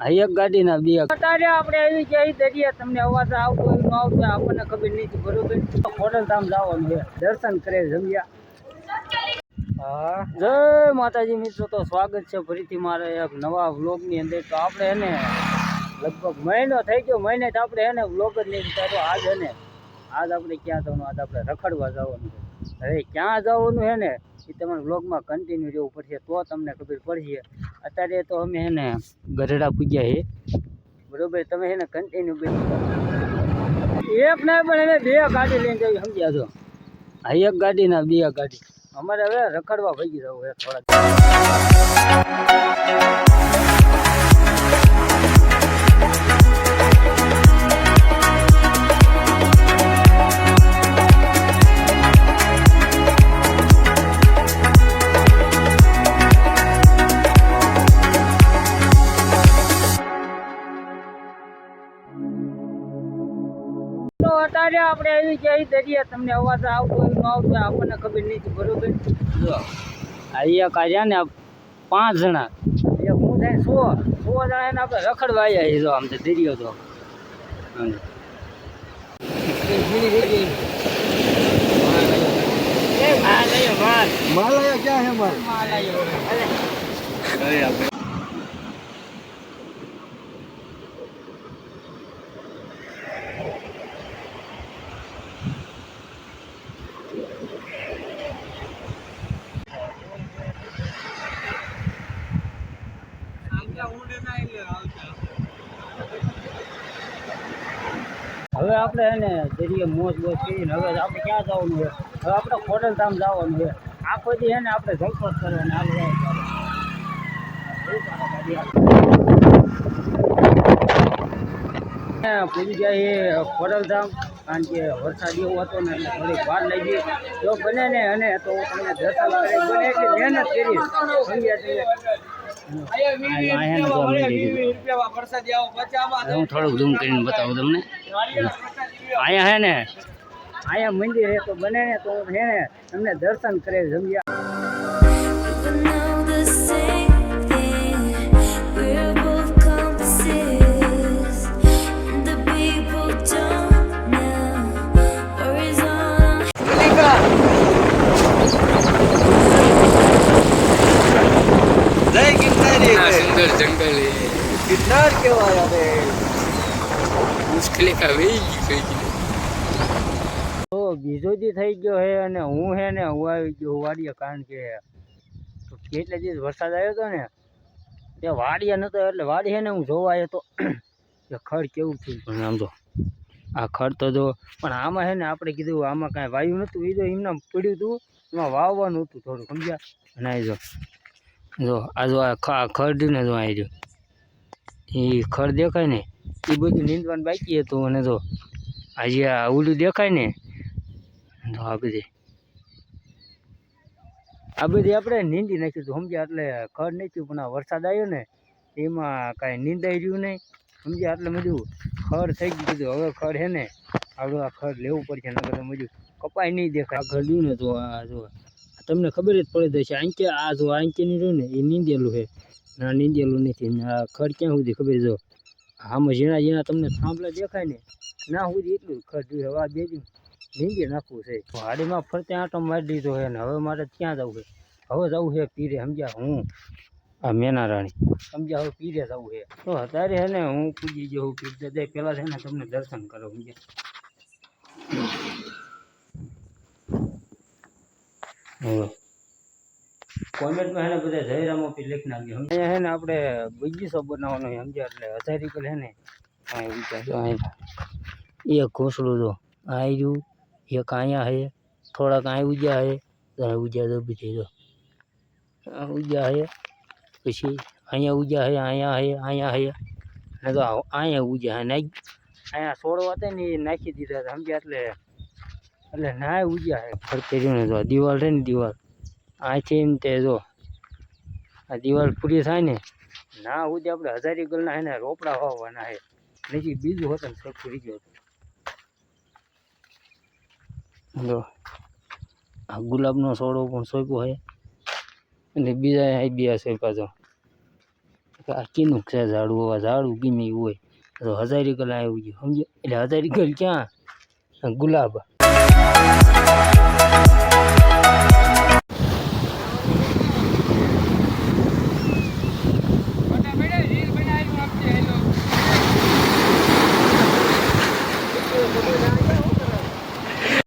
આ એક ગાડીના બે અત્યારે આપણે આવી ગયા દરિયા. તમને અવાજ આવતો હોય ન આવતો આપણને ખબર નથી, બરોબર. ખોડલધામ જવાનું છે, દર્શન કરે જમ્યા. હા, જય માતાજી મિત્રો. તો સ્વાગત છે ફરીથી મારે એક નવા વ્લોગની અંદર. તો આપણે એને લગભગ મહિનો થઈ ગયો, મહિને જ આપણે એને વ્લોગ જ નહીં ઉતાર્યો. આજ એને આજ આપણે ક્યાં જવાનું? આજ આપણે રખડવા જવાનું છે. હવે ક્યાં જવાનું છે ને એ તમારે વ્લોગમાં કન્ટિન્યુ રહેવું પડશે, તો તમને ખબર પડશે. અત્યારે તો અમે એને ગઢડા પૂજ્યા છે, બરોબર. તમે એને કન્ટિન્યુ એક નહીં પણ એને બે ગાડી લઈને જવી, સમજ્યા છો? આ એક ગાડીના બે ગાડી. અમારે હવે રખડવા ભાગી જવું છે થોડા. અત્યારે આપણે આવી ગયા દરિયા. તમને અવાજ આવતો હોય ન આવતો આપણને ખબર નથી, બરોબર. જો આ એક આવ્યા ને 5 જણા, એક હું થાય 100 જણા એને આપણે રખડવા આવ્યા છીએ. જો આમ તો દરિયો તો હવે આપણે એને દરિયે મોજ બોજ કરીને હવે આપણે ક્યાં જવાનું છે? હવે આપણે ખોડલધામ જવાનું છે. આખો દી એને આપણે જલપત કરવાની. પૂરી જાય ખોડલધામ, કારણ કે વરસાદ એવો હતો ને એટલે થોડીક વાર લાગી. જો બને ને અને તો તમને દર્શન કરી બને એટલી મહેનત કરી, હું થોડુંક ઝૂમ કરીને બતાવું તમને. અહીંયા હે ને અહીંયા મંદિર હે, તો બને ને તો હે ને તમને દર્શન કરે જમ્યા. सुंदर जंगल है, ગિરનાર કેવાય. હવે मुश्किल का वही તો બીજો દી થઈ ગયો હે અને હું હે ને હું આવી ગયો વાડીએ, કારણ કે કેટલા દિવસ વરસાદ આવ્યો હતો ને તે વાડીએ નતો, એટલે વાડી હે ને હું જોવા આવ્યો તો કે ખડ કેવું થયું. પણ આમ તો આ ખડ તો જો, પણ આમાં હે ને આપણે કીધું આમાં કાંઈ વાયુ નહોતું, એ તો એમને પડ્યું હતું, એમાં વાવવાનું હતું થોડું, સમજ્યા? અને આ જો આ જો આ ખડ ને જો આવી જો એ ખડ દેખાય ને એ બધું નીંદવાનું બાકી હતું. અને જો આજે આ ઓલું દેખાય ને તો આ બધી આપણે નીંદી નાખ્યું હતું, સમજ્યા? એટલે ખડ નહીં થયું, પણ આ વરસાદ આવ્યો ને એમાં કાંઈ નીંદાઈ રહ્યું નહીં, સમજ્યા? એટલે બધું ખડ થઈ ગયું બધું. હવે ખડ હે ને આપણું આ ખડ લેવું પડશે, નકર તો બધું કપાઈ નહીં દેખાય. આ ઘડ્યું ને તો આ જો તમને ખબર જ પડી જશે. આંકે આ જો આંકેની રહ્યું ને એ નીંદેલું છે, ના નીંદેલું નથી. આ ખડ ક્યાં સુધી ખબર? જો આમાં ઝીણા ઝીણા તમને થાંભલા દેખાય ને ના સુધી એટલું ખડ જોયું. હવે આ બે નીંદી નાખવું છે. હાડીમાં ફરતે આંટો મારી દીધો છે ને હવે મારે ક્યાં જવું છે? હવે જવું છે પીરે, સમજ્યા? હું આ મેના રાણી, સમજ્યા? હવે પીરે જવું છે. તો અત્યારે છે ને હું પૂજી ગયો પીર દે, પેલા છે ને તમને દર્શન કરો, સમજ્યા? કોમેન્ટમાં હે ને બધા જયરામો પી લખી નાખજો. અહીંયા હે ને આપણે બગીચો બનાવવાનો છે, સમજ્યા? એટલે 1000 રૂપિયા હે ને એક ઘોસડું જો આવ્યું, એક અહીંયા હે, થોડાક અહીં ઉજ્યા હે, ઉજ્યા તો બીજી જો ઉજ્યા હે, પછી અહીંયા ઉજ્યા હે, અહીંયા હે, અહીંયા હે, ને તો અહીંયા ઉજ્યા હે. અહીંયા છોડવા હતા ને એ નાખી દીધા હતા, સમજ્યા? એટલે ના ઉજ્યા હે ફરતે રહ્યું ને. જો દિવાલ છે ને દિવાલ અહીંથી ને તે જો આ દિવાલ પૂરી થાય ને ના સુધી આપણે 1000 ગલના હે ને રોપડા વાવવાના હે, નથી બીજું હોતું ને સરખું રહી ગયું હતું. જો આ ગુલાબનો છોડો પણ સોંપ્યો છે, અને બીજા અહીં બે સોંપ્યા. જો કે આ કીનું છે ઝાડું, હવે ઝાડું ગમે એવું હોય તો હજારી કલ આવ્યું ગયું સમજો. એટલે હજારી કલ ક્યાં ગુલાબ